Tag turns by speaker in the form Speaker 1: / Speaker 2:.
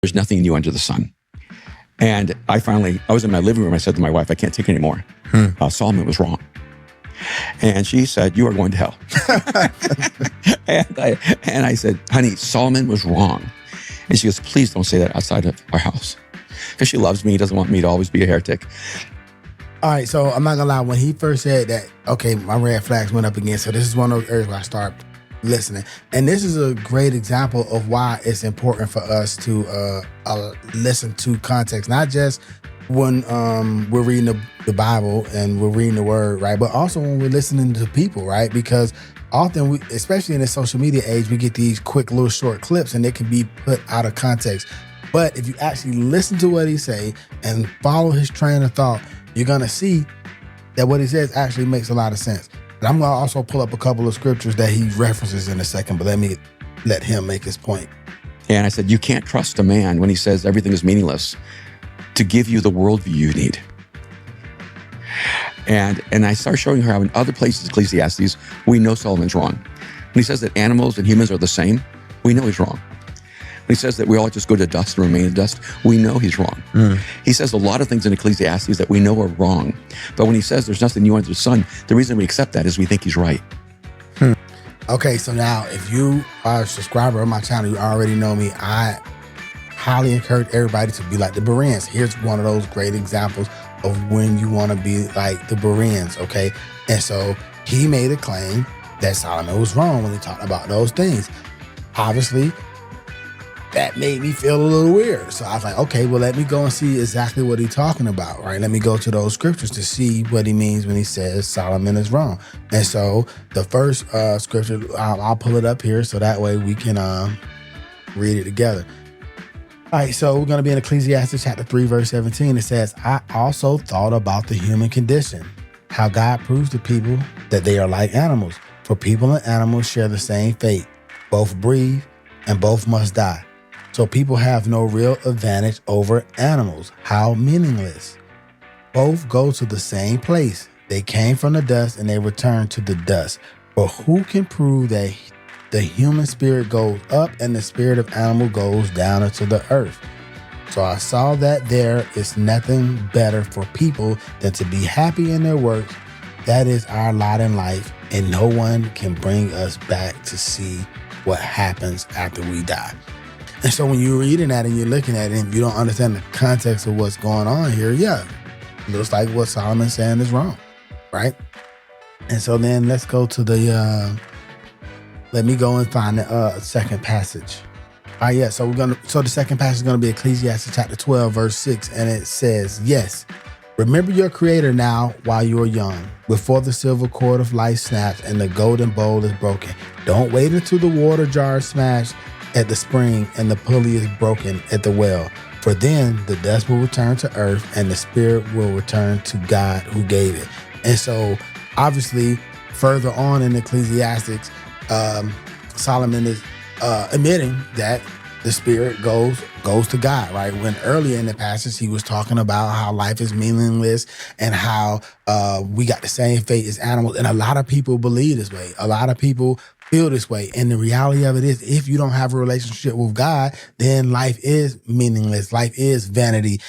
Speaker 1: There's nothing new under the sun. And I was in my living room. I said to my wife, I can't take it anymore. Solomon was wrong. And she said, you are going to hell. and I said, honey, Solomon was wrong. And she goes, please don't say that outside of our house. Because she loves me, doesn't want me to always be a heretic.
Speaker 2: All right, so I'm not gonna lie, when he first said that, okay, my red flags went up again. So this is one of those areas where I start listening. And this is a great example of why it's important for us to listen to context, not just when we're reading the Bible and we're reading the word, right? But also when we're listening to people, right? Because often, especially in the social media age, we get these quick little short clips and they can be put out of context. But if you actually listen to what he say and follow his train of thought, you're going to see that what he says actually makes a lot of sense. And I'm going to also pull up a couple of scriptures that he references in a second, but let him make his point.
Speaker 1: And I said, you can't trust a man when he says everything is meaningless to give you the worldview you need. And I start showing her how in other places, Ecclesiastes, we know Solomon's wrong. When he says that animals and humans are the same, we know he's wrong. When he says that we all just go to dust and remain in dust, we know he's wrong. He says a lot of things in Ecclesiastes that we know are wrong. But when he says there's nothing new under the sun, the reason we accept that is we think he's right.
Speaker 2: Okay, so now if you are a subscriber of my channel, you already know me. I highly encourage everybody to be like the Bereans. Here's one of those great examples of when you want to be like the Bereans, okay? And so he made a claim that Solomon was wrong when he talked about those things. Obviously, that made me feel a little weird. So I was like, okay, well, let me go and see exactly what he's talking about, right? Let me go to those scriptures to see what he means when he says Solomon is wrong. And so the first scripture, I'll pull it up here so that way we can read it together. All right, so we're going to be in Ecclesiastes chapter 3, verse 17. It says, I also thought about the human condition, how God proves to people that they are like animals. For people and animals share the same fate. Both breathe and both must die. So people have no real advantage over animals. How meaningless. Both go to the same place. They came from the dust and they return to the dust. But who can prove that the human spirit goes up and the spirit of animal goes down into the earth? So I saw that there is nothing better for people than to be happy in their works. That is our lot in life, and no one can bring us back to see what happens after we die. And so when you're reading that and you're looking at it and you don't understand the context of what's going on here, yeah, it looks like what Solomon's saying is wrong, right? And so then let's go to let me go and find the second passage. All right, yeah, so the second passage is going to be Ecclesiastes chapter 12, verse 6, and it says, yes, remember your creator now while you are young, before the silver cord of life snaps and the golden bowl is broken. Don't wait until the water jar is smashed at the spring and the pulley is broken at the well. For then the dust will return to earth and the spirit will return to God who gave it. And so obviously further on in Ecclesiastes, Solomon is admitting that the spirit goes to God, right? When earlier in the passage, he was talking about how life is meaningless and how we got the same fate as animals. And a lot of people believe this way. A lot of people feel this way. And the reality of it is, if you don't have a relationship with God, then life is meaningless. Life is vanity.